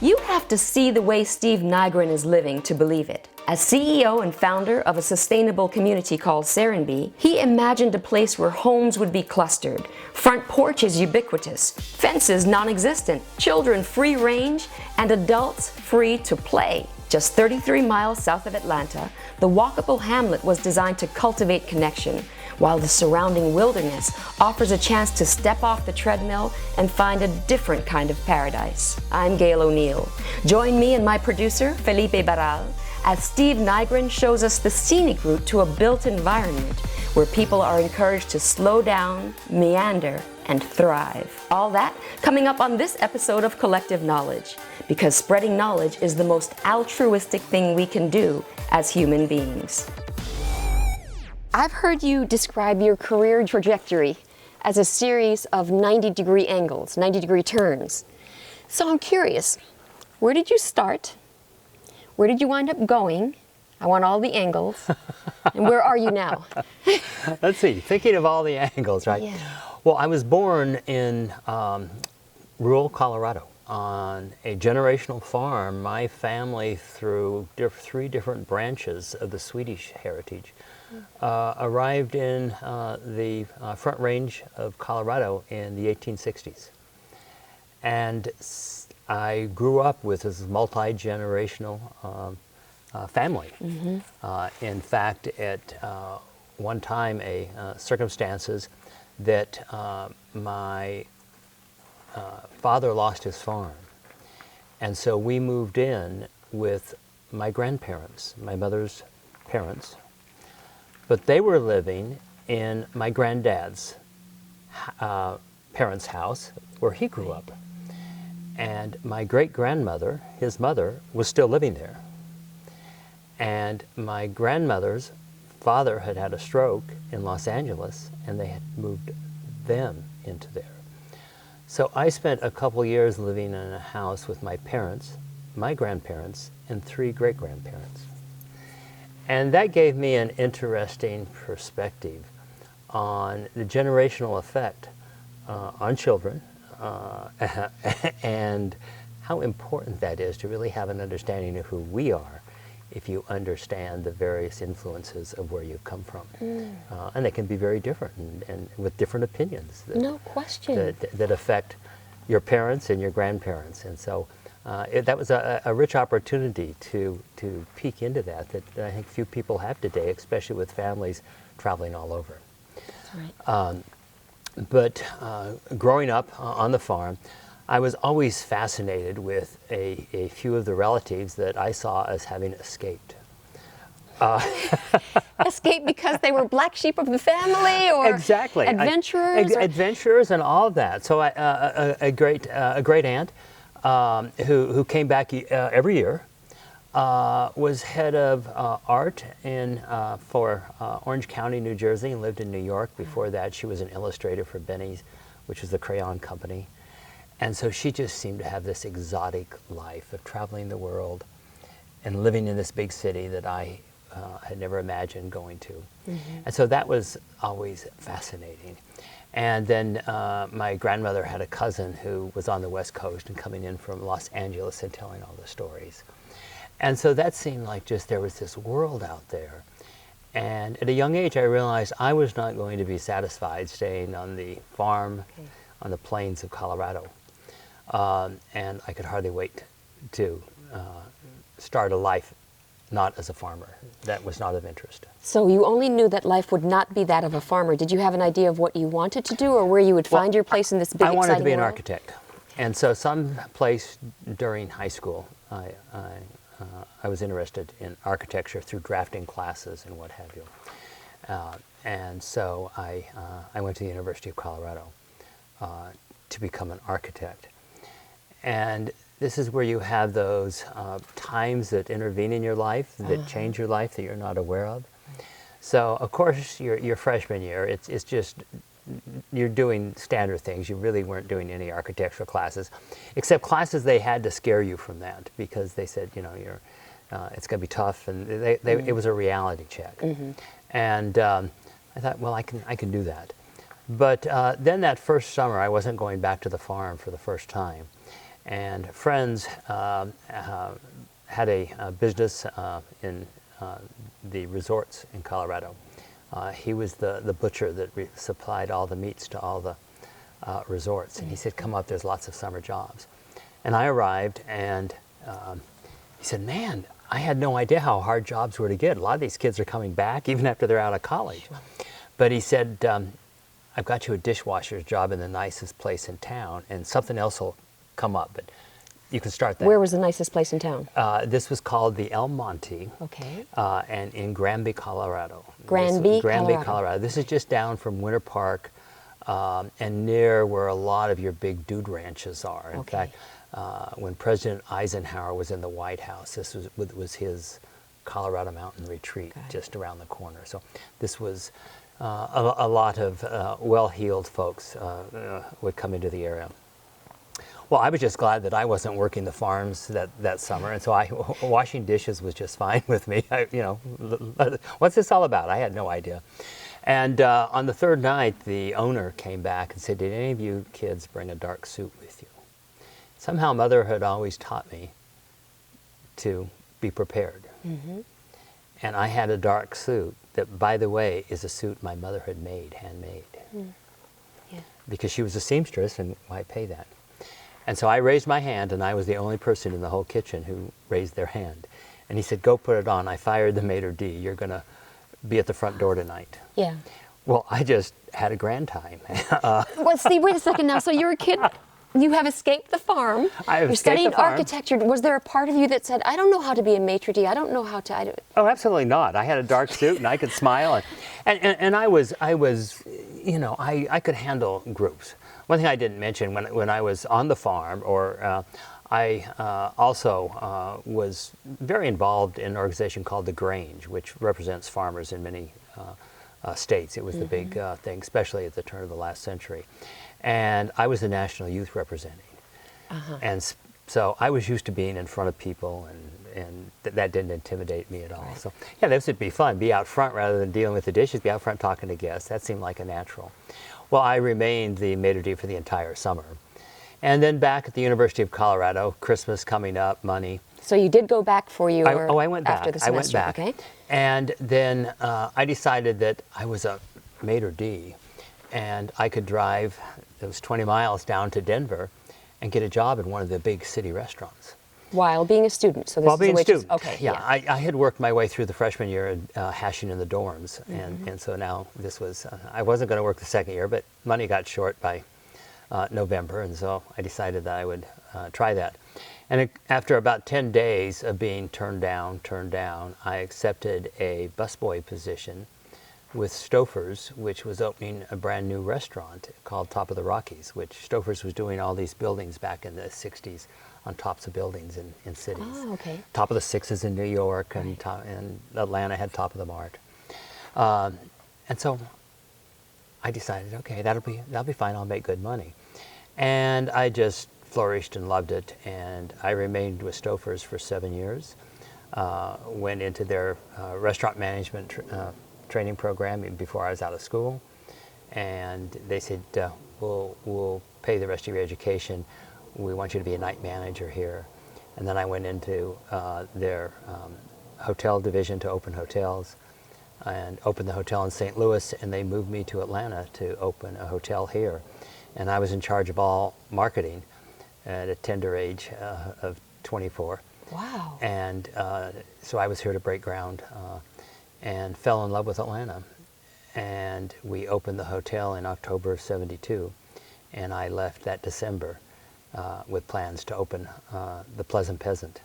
You have to see the way Steve Nygren is living to believe it. As CEO and founder of a sustainable community called Serenbe, he imagined a place where homes would be clustered, front porches ubiquitous, fences non-existent, children free range, and adults free to play. Just 33 miles south of Atlanta, the walkable hamlet was designed to cultivate connection, while the surrounding wilderness offers a chance to step off the treadmill and find a different kind of paradise. I'm Gail O'Neill. Join me and my producer, Felipe Barral, as Steve Nygren shows us the scenic route to a built environment where people are encouraged to slow down, meander, and thrive. All that coming up on this episode of Collective Knowledge, because spreading knowledge is the most altruistic thing we can do as human beings. I've heard you describe your career trajectory as a series of 90-degree angles, 90-degree turns. So I'm curious, where did you start? Where did you wind up going? I want all the angles. And where are you now? Let's see, thinking of all the angles, right? Yeah. Well, I was born in rural Colorado on a generational farm. My family, through three different branches of the Swedish heritage, arrived in the Front Range of Colorado in the 1860s. And I grew up with this multi-generational family. Mm-hmm. In fact, at one time, circumstances that my father lost his farm. And so we moved in with my grandparents, my mother's parents. But they were living in my granddad's parents' house where he grew up. And my great-grandmother, his mother, was still living there. And my grandmother's father had had a stroke in Los Angeles, and they had moved them into there. So I spent a couple years living in a house with my parents, my grandparents, and three great-grandparents. And that gave me an interesting perspective on the generational effect on children and how important that is to really have an understanding of who we are if you understand the various influences of where you've come from. And they can be very different and with different opinions. No question. That affect your parents and your grandparents. And so that was a rich opportunity to peek into that I think few people have today, especially with families traveling all over. That's right. But growing up on the farm, I was always fascinated with a few of the relatives that I saw as having escaped. Escape because they were black sheep of the family, or exactly adventurers, adventurers, and all of that. So a great aunt who came back every year was head of art for Orange County, New Jersey, and lived in New York. Before that, she was an illustrator for Benny's, which was the crayon company. And so she just seemed to have this exotic life of traveling the world and living in this big city that I had never imagined going to. Mm-hmm. And so that was always fascinating. And then my grandmother had a cousin who was on the West Coast and coming in from Los Angeles and telling all the stories. And so that seemed like just there was this world out there. And at a young age, I realized I was not going to be satisfied staying on the farm on the plains of Colorado. And I could hardly wait to start a life not as a farmer. That was not of interest. So you only knew that life would not be that of a farmer. Did you have an idea of what you wanted to do, or where you would find your place in this big, exciting world? I wanted to be an architect. And so some place during high school, I was interested in architecture through drafting classes and what have you. And so I went to the University of Colorado to become an architect. And this is where you have those times that intervene in your life, that change your life, that you're not aware of. So, of course, your freshman year, it's just, you're doing standard things. You really weren't doing any architectural classes, except classes they had to scare you from that, because they said, you know, it's going to be tough, and it was a reality check. Mm-hmm. And I thought, well, I can do that. But then that first summer, I wasn't going back to the farm for the first time. And friends had a business in the resorts in Colorado. He was the butcher that supplied all the meats to all the resorts. And he said, come up, there's lots of summer jobs. And I arrived, and he said, man, I had no idea how hard jobs were to get. A lot of these kids are coming back even after they're out of college. Sure. But he said, I've got you a dishwasher's job in the nicest place in town, and something else will come up, but you can start there. Where was the nicest place in town? This was called the El Monte, Okay. and in Granby, Colorado. Granby, Colorado. This is just down from Winter Park, and near where a lot of your big dude ranches are. In fact, when President Eisenhower was in the White House, this was his Colorado Mountain retreat just around the corner. So this was a lot of well-heeled folks would come into the area. Well, I was just glad that I wasn't working the farms that summer, and so washing dishes was just fine with me. What's this all about? I had no idea. And on the third night, the owner came back and said, did any of you kids bring a dark suit with you? Somehow Mother had always taught me to be prepared. Mm-hmm. And I had a dark suit that, by the way, is a suit my mother had made, handmade. Mm. Yeah. Because she was a seamstress, and why pay that? And so I raised my hand, and I was the only person in the whole kitchen who raised their hand. And he said, go put it on. I fired the Maitre D. You're going to be at the front door tonight. Yeah. Well, I just had a grand time. Well, Steve, wait a second now. So you're a kid. You have escaped the farm. You're studying architecture. Was there a part of you that said, I don't know how to be a maitre d'. I don't know how to. Oh, absolutely not. I had a dark suit and I could smile. And I was, I could handle groups. One thing I didn't mention when I was on the farm, I also was very involved in an organization called The Grange, which represents farmers in many states. It was the big thing, especially at the turn of the last century. And I was the national youth representative. And so I was used to being in front of people, and that didn't intimidate me at all. Right. So yeah, this would be fun. Be out front rather than dealing with the dishes, be out front talking to guests. That seemed like a natural. Well, I remained the maitre d' for the entire summer. And then back at the University of Colorado, Christmas coming up, money. So you did go back for your I went back. After the semester, I went back. Okay. And then I decided that I was a maitre d', and I could drive those 20 miles down to Denver and get a job in one of the big city restaurants. While being a student. So this While is being a student. Okay. Yeah, I had worked my way through the freshman year hashing in the dorms, and so now this was, I wasn't going to work the second year, but money got short by November, and so I decided that I would try that. And after about 10 days of being turned down, I accepted a busboy position with Stouffer's, which was opening a brand new restaurant called Top of the Rockies, which Stouffer's was doing all these buildings back in the 60s on tops of buildings in cities. Oh, okay. Top of the Sixes in New York, and Atlanta had Top of the Mart. And so I decided, okay, that'll be fine, I'll make good money. And I just flourished and loved it, and I remained with Stouffer's for 7 years. Went into their restaurant management training program before I was out of school, and they said, we'll pay the rest of your education. We want you to be a night manager here. And then I went into their hotel division to open hotels, and opened the hotel in St. Louis, and they moved me to Atlanta to open a hotel here. And I was in charge of all marketing at a tender age of 24. Wow. And so I was here to break ground, and fell in love with Atlanta. And we opened the hotel in October of '72, and I left that December with plans to open the Pleasant Peasant.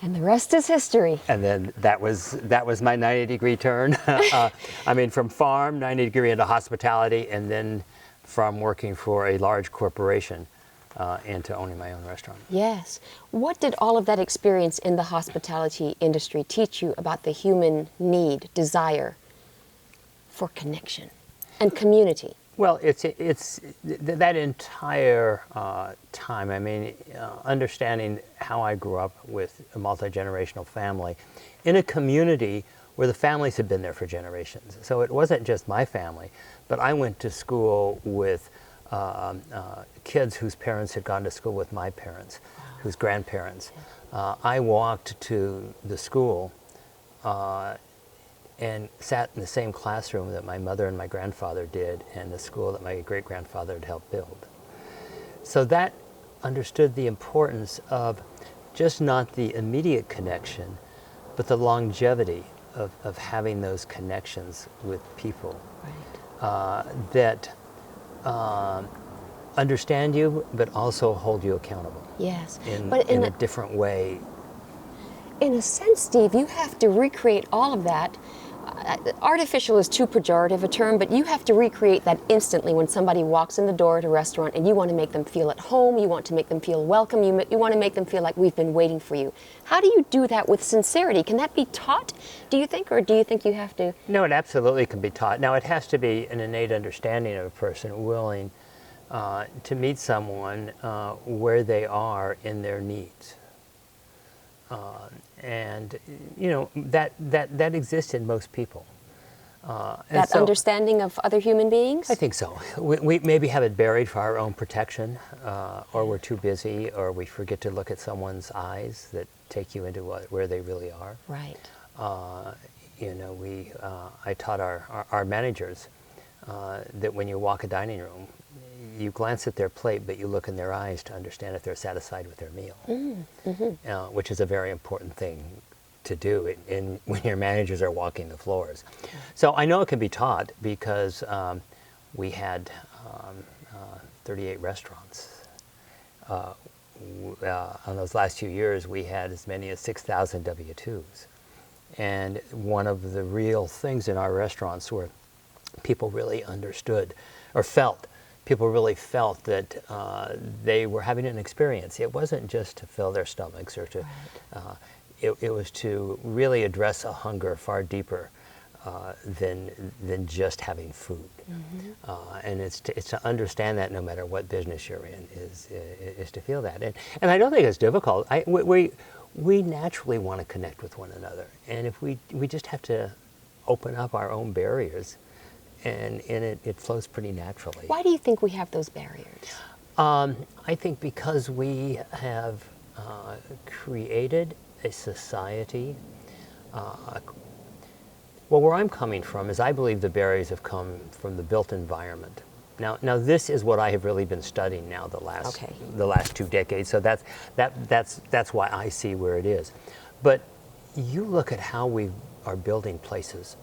And the rest is history. And then that was my 90-degree turn. I mean, from farm, 90-degree into hospitality, and then from working for a large corporation into owning my own restaurant. Yes. What did all of that experience in the hospitality industry teach you about the human need, desire for connection and community? Well, it's that entire time. I mean, understanding how I grew up with a multi-generational family in a community where the families had been there for generations. So it wasn't just my family, but I went to school with kids whose parents had gone to school with my parents, whose grandparents. I walked to the school and sat in the same classroom that my mother and my grandfather did, and the school that my great-grandfather had helped build. So that understood the importance of just not the immediate connection, but the longevity of having those connections with people that understand you, but also hold you accountable. Yes, in a different way. In a sense, Steve, you have to recreate all of that. Artificial is too pejorative a term, but you have to recreate that instantly when somebody walks in the door at a restaurant, and you want to make them feel at home, you want to make them feel welcome, you want to make them feel like we've been waiting for you. How do you do that with sincerity? Can that be taught, do you think, or do you think you have to? No, it absolutely can be taught. Now, it has to be an innate understanding of a person willing to meet someone where they are in their needs. And you know, that exists in most people. That so, understanding of other human beings? I think so. We maybe have it buried for our own protection, or we're too busy, or we forget to look at someone's eyes that take you into where they really are. Right. You know, I taught our managers that when you walk a dining room, you glance at their plate, but you look in their eyes to understand if they're satisfied with their meal, which is a very important thing to do when your managers are walking the floors. So I know it can be taught because we had 38 restaurants. On those last few years, we had as many as 6,000 W-2s. And one of the real things in our restaurants were people really understood or people really felt that they were having an experience. It wasn't just to fill their stomachs or to, it was to really address a hunger far deeper than just having food. And it's to understand that no matter what business you're in is to feel that. And I don't think it's difficult. We naturally want to connect with one another. And if we just have to open up our own barriers, and it flows pretty naturally. Why do you think we have those barriers? I think because we have created a society. Well, where I'm coming from is I believe the barriers have come from the built environment. Now this is what I have really been studying now the last 2 decades. So that's why I see where it is. But you look at how we are building places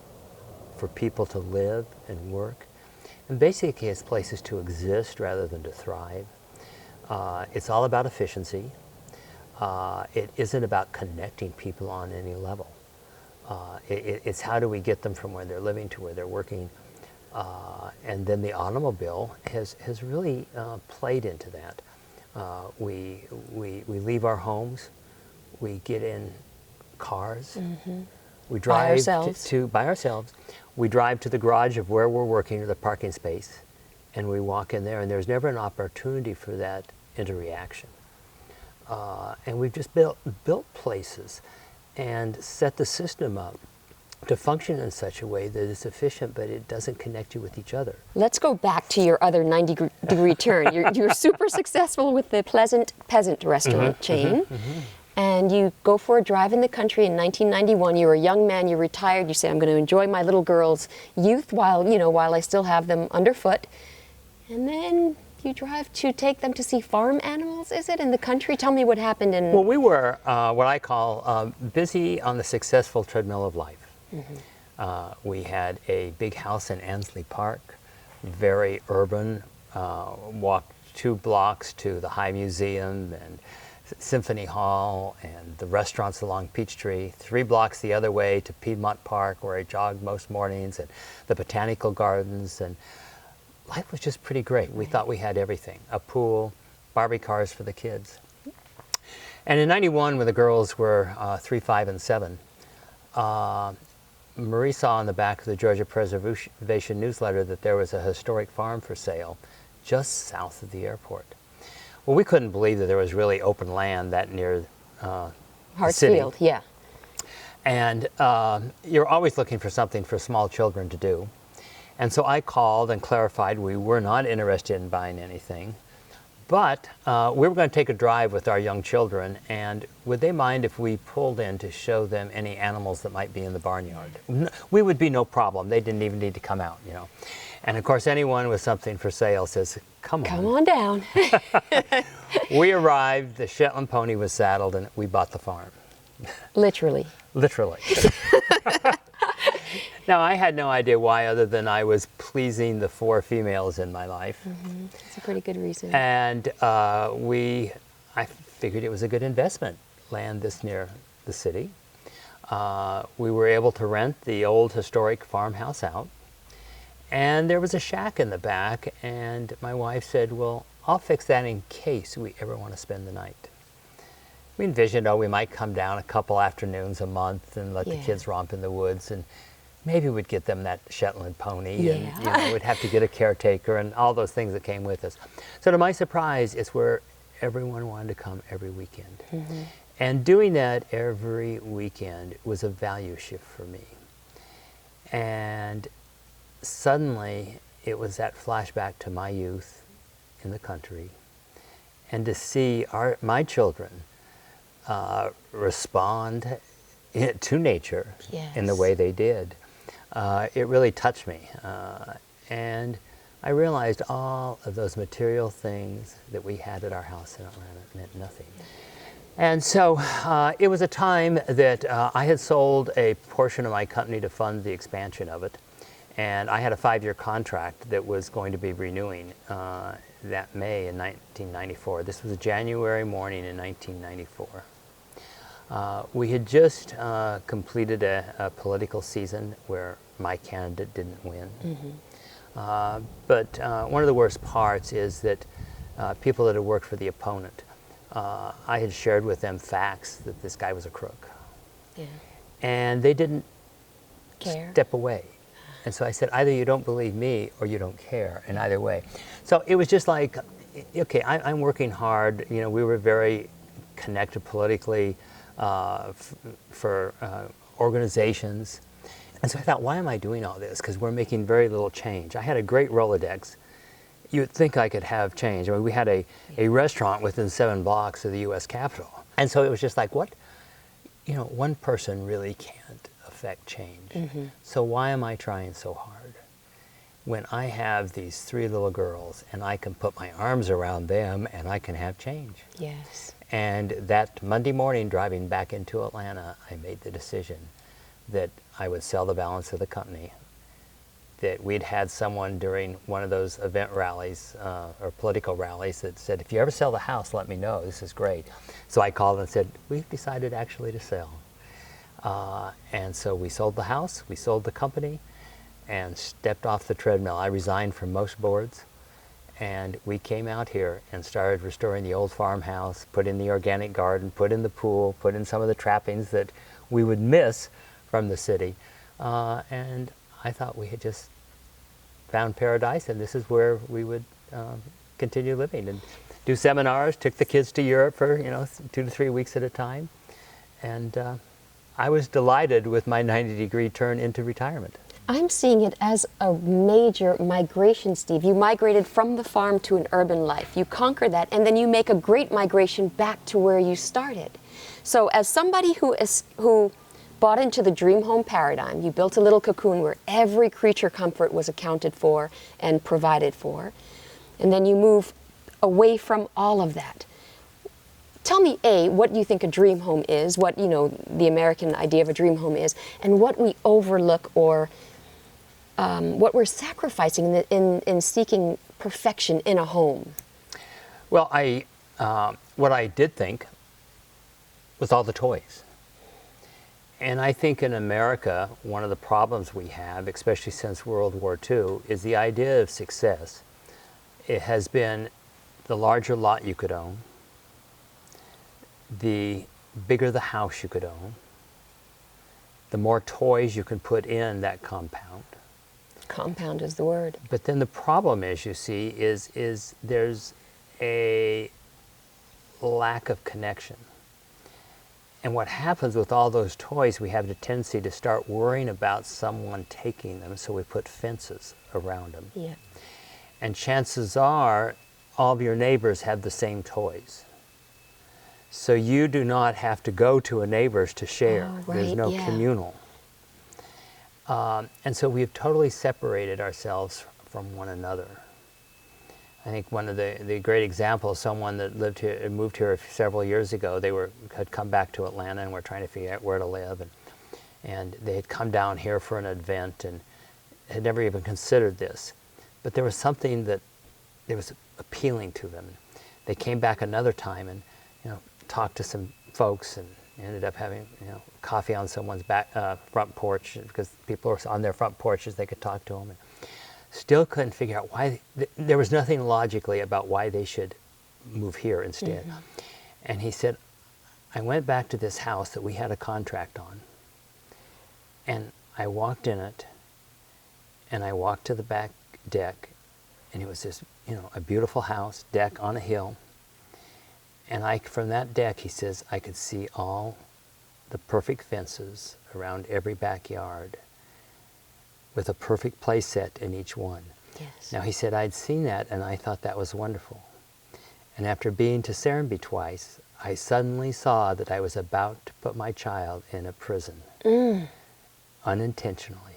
for people to live and work, and basically it's places to exist rather than to thrive. It's all about efficiency. It isn't about connecting people on any level. It's how do we get them from where they're living to where they're working, and then the automobile has really played into that. We leave our homes, we get in cars, we drive by ourselves. We drive to the garage of where we're working or the parking space, and we walk in there, and there's never an opportunity for that interaction. And we've just built places and set the system up to function in such a way that it's efficient, but it doesn't connect you with each other. Let's go back to your other 90-degree turn. You're super successful with the Pleasant Peasant restaurant chain. And you go for a drive in the country in 1991. You're a young man, you're retired, you say, I'm going to enjoy my little girl's youth while I still have them underfoot. And then you drive to take them to see farm animals, is it, in the country? Tell me what happened in... Well, we were what I call busy on the successful treadmill of life. We had a big house in Ansley Park, very urban, walked 2 blocks to the High Museum and Symphony Hall and the restaurants along Peachtree, 3 blocks the other way to Piedmont Park, where I jogged most mornings, and the Botanical Gardens, and life was just pretty great. We thought we had everything, a pool, Barbie cars for the kids. And in '91, when the girls were 3, 5, and 7, Marie saw on the back of the Georgia Preservation newsletter that there was a historic farm for sale just south of the airport. Well, we couldn't believe that there was really open land that near Hartsfield, yeah. And you're always looking for something for small children to do. And so I called and clarified we were not interested in buying anything, but we were going to take a drive with our young children, and would they mind if we pulled in to show them any animals that might be in the barnyard? We would be no problem. They didn't even need to come out, you know. And of course, anyone with something for sale says, come on. Come on down. We arrived, the Shetland pony was saddled, and we bought the farm. Literally. Literally. Now, I had no idea why, other than I was pleasing the 4 females in my life. Mm-hmm. That's a pretty good reason. And I figured it was a good investment, land this near the city. We were able to rent the old historic farmhouse out. And there was a shack in the back, and my wife said, well, I'll fix that in case we ever want to spend the night. We envisioned, we might come down a couple afternoons a month and let the kids romp in the woods, and maybe we'd get them that Shetland pony, and we'd have to get a caretaker and all those things that came with us. So to my surprise, it's where everyone wanted to come every weekend. Mm-hmm. And doing that every weekend was a value shift for me. And suddenly, it was that flashback to my youth in the country, and to see my children respond to nature in the way they did. It really touched me, and I realized all of those material things that we had at our house in Atlanta meant nothing. And so it was a time that I had sold a portion of my company to fund the expansion of it. And I had a 5-year contract that was going to be renewing that May in 1994. This was a January morning in 1994. We had just completed a political season where my candidate didn't win. Mm-hmm. But one of the worst parts is that people that had worked for the opponent, I had shared with them facts that this guy was a crook. Yeah. And they didn't step away. And so I said, either you don't believe me or you don't care, in either way. So it was just like, okay, I'm working hard. You know, we were very connected politically for organizations. And so I thought, why am I doing all this? Because we're making very little change. I had a great Rolodex. You'd think I could have change. I mean, we had a restaurant within 7 blocks of the U.S. Capitol. And so it was just like, what? You know, one person really can't affect change. Mm-hmm. So why am I trying so hard when I have these 3 little girls and I can put my arms around them and I can have change? Yes. And that Monday morning, driving back into Atlanta, I made the decision that I would sell the balance of the company, that we'd had someone during one of those event rallies or political rallies that said, if you ever sell the house, let me know, this is great. So I called and said, we've decided actually to sell. And so we sold the house, we sold the company, and stepped off the treadmill. I resigned from most boards, and we came out here and started restoring the old farmhouse, put in the organic garden, put in the pool, put in some of the trappings that we would miss from the city. And I thought we had just found paradise, and this is where we would continue living and do seminars, took the kids to Europe for 2 to 3 weeks at a time. And I was delighted with my 90-degree turn into retirement. I'm seeing it as a major migration, Steve. You migrated from the farm to an urban life. You conquer that, and then you make a great migration back to where you started. So as somebody who bought into the dream home paradigm, you built a little cocoon where every creature comfort was accounted for and provided for, and then you move away from all of that. Tell me, A, what you think a dream home is, what, the American idea of a dream home is, and what we overlook or what we're sacrificing in seeking perfection in a home. Well, what I did think was all the toys. And I think in America, one of the problems we have, especially since World War II, is the idea of success. It has been the larger lot you could own, the bigger the house you could own, the more toys you can put in that compound. Compound is the word. But then the problem is, you see, is there's a lack of connection. And what happens with all those toys, we have the tendency to start worrying about someone taking them, so we put fences around them. Yeah. And chances are, all of your neighbors have the same toys. So you do not have to go to a neighbor's to share. Oh, right, There's no yeah. communal. And so we've totally separated ourselves from one another. I think one of the great examples, someone that lived here, moved here several years ago, had come back to Atlanta and were trying to figure out where to live. And they had come down here for an event and had never even considered this. But there was something that was appealing to them. They came back another time and, talked to some folks and ended up having, coffee on someone's front porch, because people were on their front porches, they could talk to them. And still couldn't figure out why. There was nothing logically about why they should move here instead. Mm-hmm. And he said, I went back to this house that we had a contract on, and I walked in it, and I walked to the back deck, and it was this, a beautiful house, deck on a hill. And from that deck, he says, I could see all the perfect fences around every backyard with a perfect play set in each one. Yes. Now, he said, I'd seen that, and I thought that was wonderful. And after being to Serenbe twice, I suddenly saw that I was about to put my child in a prison, unintentionally.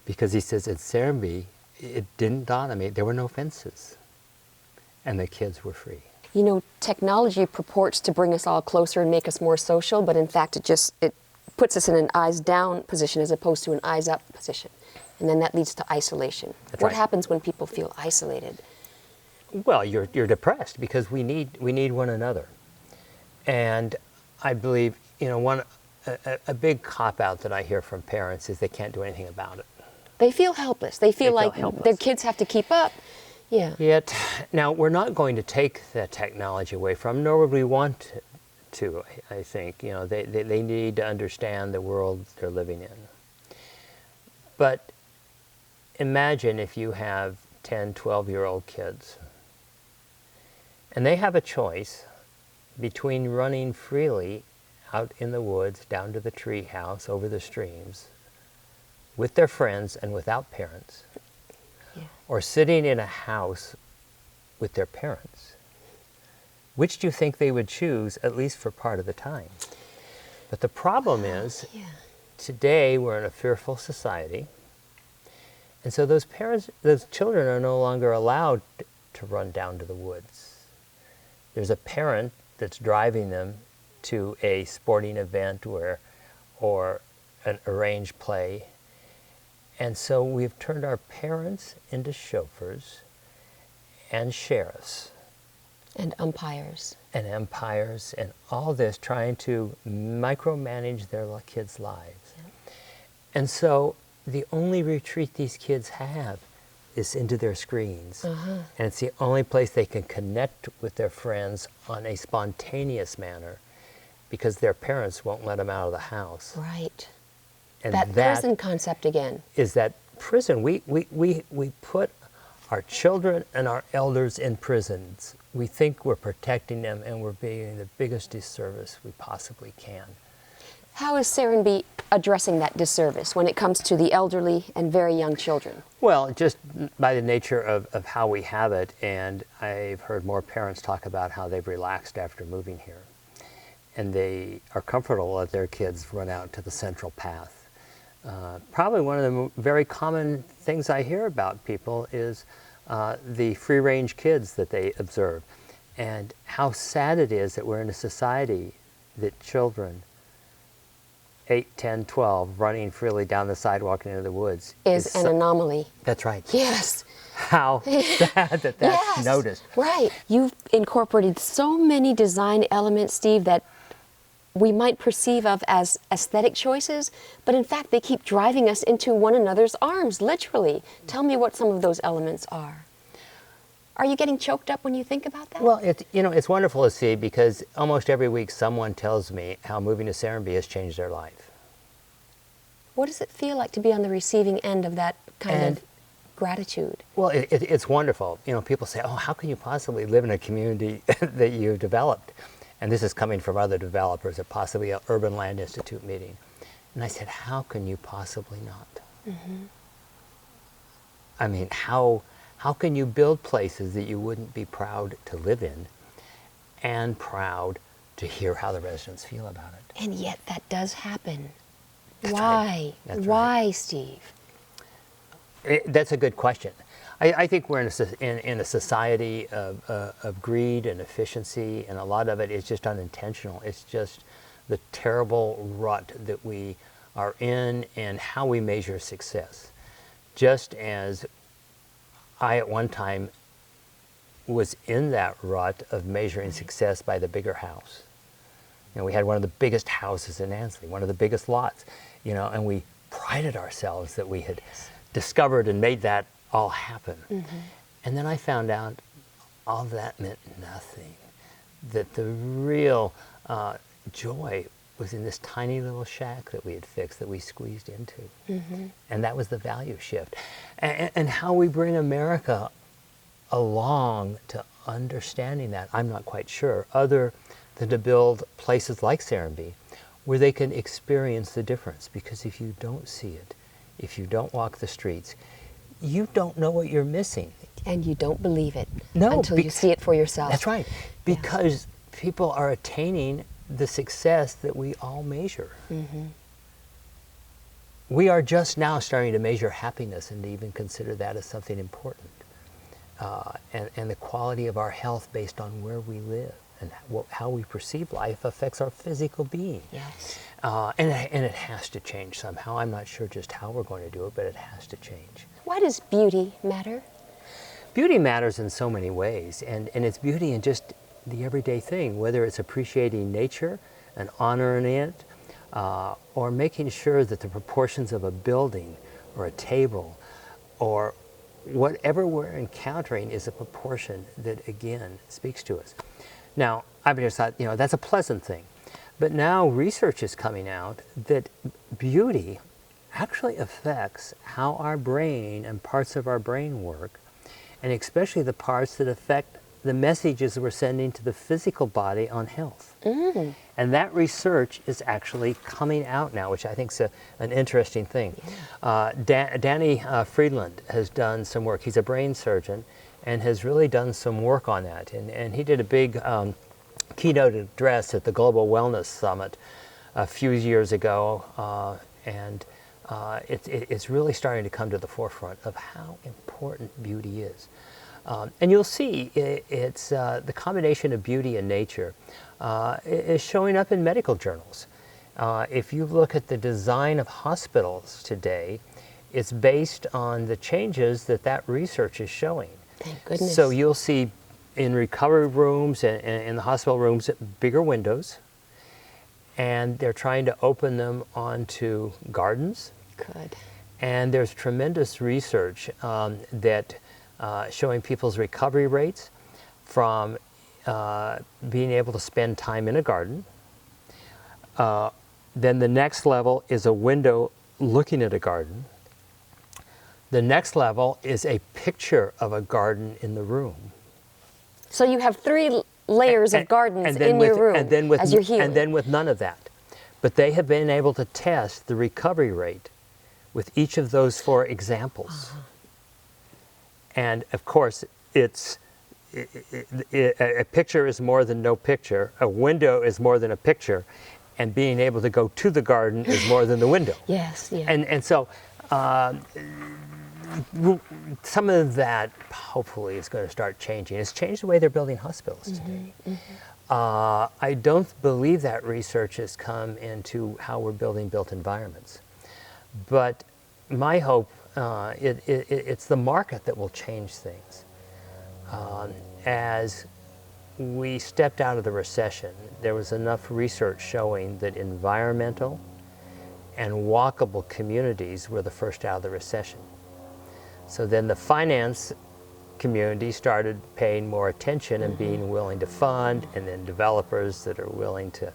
Because he says, at Serenbe, it didn't dawn on me, there were no fences, and the kids were free. Technology purports to bring us all closer and make us more social, but in fact it puts us in an eyes down position as opposed to an eyes up position. And then that leads to isolation. That's what right. happens when people feel isolated? Well, you're depressed because we need one another. And I believe, a big cop-out that I hear from parents is they can't do anything about it. They feel helpless. They feel like helpless. Their kids have to keep up. Yeah. Yet, now we're not going to take the technology away from them, nor would we want to, I think. They need to understand the world they're living in. But imagine if you have 10, 12-year-old kids, and they have a choice between running freely out in the woods, down to the tree house, over the streams, with their friends and without parents, or sitting in a house with their parents. Which do you think they would choose, at least for part of the time? But the problem is, today we're in a fearful society, and so those children are no longer allowed to run down to the woods. There's a parent that's driving them to a sporting event or an arranged play. And so we've turned our parents into chauffeurs and sheriffs. And umpires. And all this, trying to micromanage their kids' lives. Yeah. And so the only retreat these kids have is into their screens. And it's the only place they can connect with their friends on a spontaneous manner, because their parents won't let them out of the house. Right. And that prison concept again. Is that prison. We put our children and our elders in prisons. We think we're protecting them, and we're being the biggest disservice we possibly can. How is Serenbe addressing that disservice when it comes to the elderly and very young children? Well, just by the nature of how we have it, and I've heard more parents talk about how they've relaxed after moving here. And they are comfortable that their kids run out to the central path. Probably one of the very common things I hear about people is the free-range kids that they observe, and how sad it is that we're in a society that children 8, 10, 12 running freely down the sidewalk and into the woods is an anomaly. That's right. Yes. How sad that that's noticed. Right. You've incorporated so many design elements, Steve, that we might perceive of as aesthetic choices, but in fact they keep driving us into one another's arms, literally. Tell me what some of those elements are. Are you getting choked up when you think about that? Well, it's wonderful to see, because almost every week someone tells me how moving to Serenbe has changed their life. What does it feel like to be on the receiving end of that kind of gratitude? Well, it's wonderful. People say, oh, how can you possibly live in a community that you've developed? And this is coming from other developers at possibly an Urban Land Institute meeting. And I said, how can you possibly not? I mean, how can you build places that you wouldn't be proud to live in and proud to hear how the residents feel about it? And yet that does happen. That's Why? right. That's Why, right. Steve? That's a good question. I think we're in a society of greed and efficiency, and a lot of it is just unintentional. It's just the terrible rut that we are in and how we measure success. Just as I at one time was in that rut of measuring success by the bigger house. You know, we had one of the biggest houses in Ansley, one of the biggest lots, you know, and we prided ourselves that we had discovered and made that all happen. And then I found out all that meant nothing, that the real joy was in this tiny little shack that we had fixed, that we squeezed into. And that was the value shift. And how we bring America along to understanding that, I'm not quite sure, other than to build places like Serenbe where they can experience the difference. Because if you don't see it, if you don't walk the streets, you don't know what you're missing. And you don't believe it No, until you see it for yourself. That's right. Because people are attaining the success that we all measure. We are just now starting to measure happiness and to even consider that as something important. And the quality of our health based on where we live and how we perceive life affects our physical being. Yes. And it has to change somehow. I'm not sure just how we're going to do it, but it has to change. Why does beauty matter? Beauty matters in so many ways, and it's beauty in just the everyday thing, whether it's appreciating nature and honoring it, or making sure that the proportions of a building or a table or whatever we're encountering is a proportion that, again, speaks to us. Now, I've just thought, you know, that's a pleasant thing. But now research is coming out that beauty actually affects how our brain and parts of our brain work, and especially the parts that affect the messages we're sending to the physical body on health. And that research is actually coming out now, which I think is an interesting thing. Danny Friedland has done some work. He's a brain surgeon and has really done some work on that. And he did a big keynote address at the Global Wellness Summit a few years ago. It's really starting to come to the forefront of how important beauty is. And you'll see it's the combination of beauty and nature is showing up in medical journals. If you look at the design of hospitals today, it's based on the changes that research is showing. Thank goodness. So you'll see in recovery rooms and in the hospital rooms bigger windows, and they're trying to open them onto gardens. Good. And there's tremendous research that showing people's recovery rates from being able to spend time in a garden. Then the next level is a window looking at a garden. The next level is a picture of a garden in the room. So you have 3 layers of gardens in your room as you're healing. And then with none of that. But they have been able to test the recovery rate with each of those 4 examples. And of course, a picture is more than no picture. A window is more than a picture. And being able to go to the garden is more than the window. Yes, yeah. And so some of that hopefully is going to start changing. It's changed the way they're building hospitals today. I don't believe that research has come into how we're building built environments. But my hope, it's the market that will change things. As we stepped out of the recession, there was enough research showing that environmental and walkable communities were the first out of the recession. So then the finance community started paying more attention and being willing to fund, and then developers that are willing to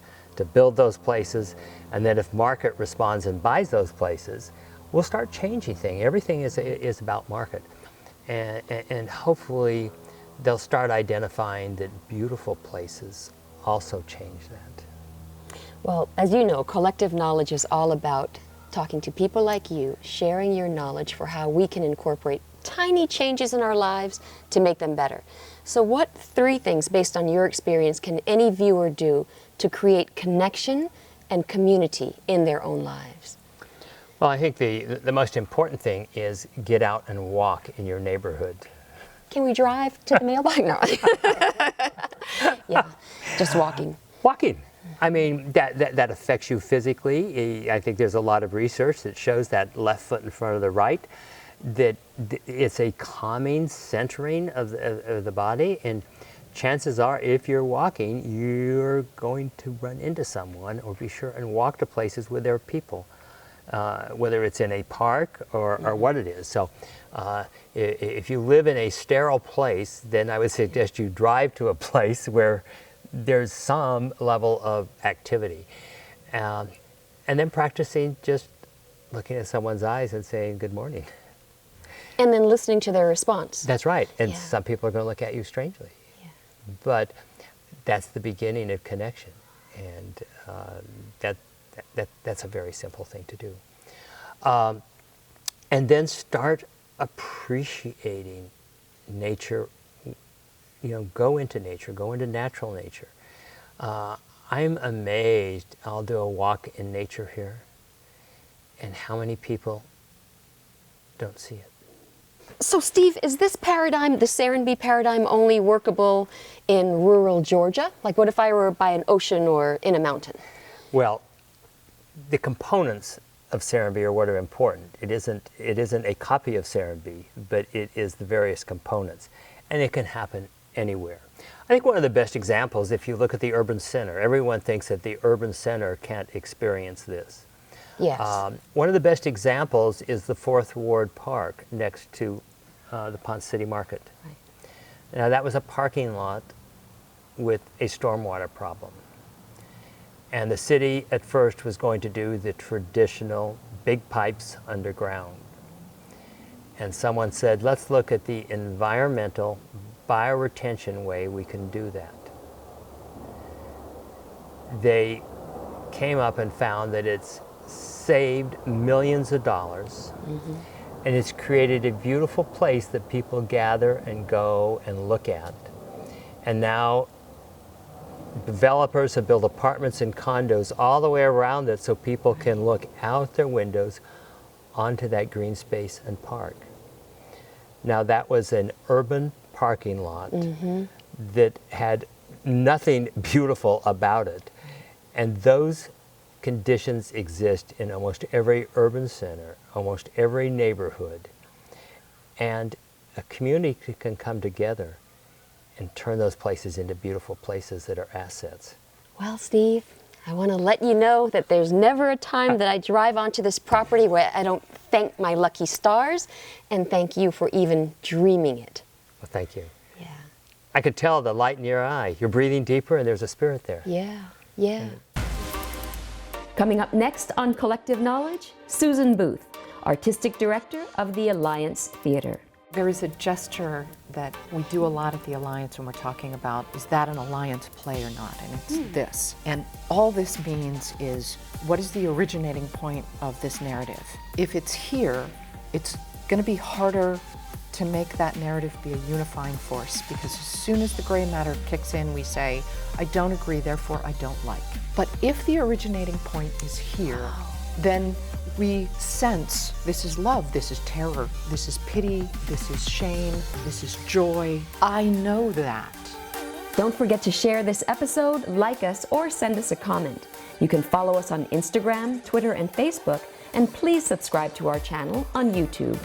build those places. And then if market responds and buys those places, we'll start changing things. Everything is about market. And hopefully they'll start identifying that beautiful places also change that. Well, as you know, collective knowledge is all about talking to people like you, sharing your knowledge for how we can incorporate tiny changes in our lives to make them better. So what 3 things, based on your experience, can any viewer do to create connection and community in their own lives? Well, I think the most important thing is get out and walk in your neighborhood. Can we drive to the mailbox? No. Yeah, just walking. Walking. I mean, that affects you physically. I think there's a lot of research that shows that left foot in front of the right, that it's a calming, centering of the body. And chances are, if you're walking, you're going to run into someone, or be sure and walk to places where there are people, whether it's in a park or what it is. So if you live in a sterile place, then I would suggest you drive to a place where there's some level of activity. And then practicing just looking at someone's eyes and saying, good morning. And then listening to their response. That's right. And Yeah. some people are going to look at you strangely. Yeah. But that's the beginning of connection. And that's a very simple thing to do. And then start appreciating nature. Go into nature, go into natural nature. I'm amazed. I'll do a walk in nature here, and how many people don't see it. So Steve, is this paradigm, the Serenbe paradigm, only workable in rural Georgia? Like what if I were by an ocean or in a mountain? Well, the components of Serenbe are what are important. It isn't a copy of Serenbe, but it is the various components, and it can happen anywhere. I think one of the best examples, if you look at the urban center, everyone thinks that the urban center can't experience this. Yes. One of the best examples is the 4th Ward Park next to the Ponce City Market. Right. Now that was a parking lot with a stormwater problem. And the city at first was going to do the traditional big pipes underground. And someone said, let's look at the environmental bioretention way we can do that. They came up and found that it's saved millions of dollars, and it's created a beautiful place that people gather and go and look at. And now developers have built apartments and condos all the way around it so people can look out their windows onto that green space and park. Now that was an urban parking lot that had nothing beautiful about it. And those conditions exist in almost every urban center, almost every neighborhood. And a community can come together and turn those places into beautiful places that are assets. Well, Steve, I want to let you know that there's never a time that I drive onto this property where I don't thank my lucky stars and thank you for even dreaming it. Well, thank you. Yeah. I could tell the light in your eye. You're breathing deeper and there's a spirit there. Yeah. Yeah. Coming up next on Collective Knowledge, Susan Booth, Artistic Director of the Alliance Theater. There is a gesture that we do a lot at the Alliance when we're talking about, is that an Alliance play or not? And it's this. And all this means is, what is the originating point of this narrative? If it's here, it's going to be harder to make that narrative be a unifying force, because as soon as the gray matter kicks in, we say, I don't agree, therefore I don't like. But if the originating point is here, then we sense this is love, this is terror, this is pity, this is shame, this is joy. I know that. Don't forget to share this episode, like us, or send us a comment. You can follow us on Instagram, Twitter, and Facebook, and please subscribe to our channel on YouTube.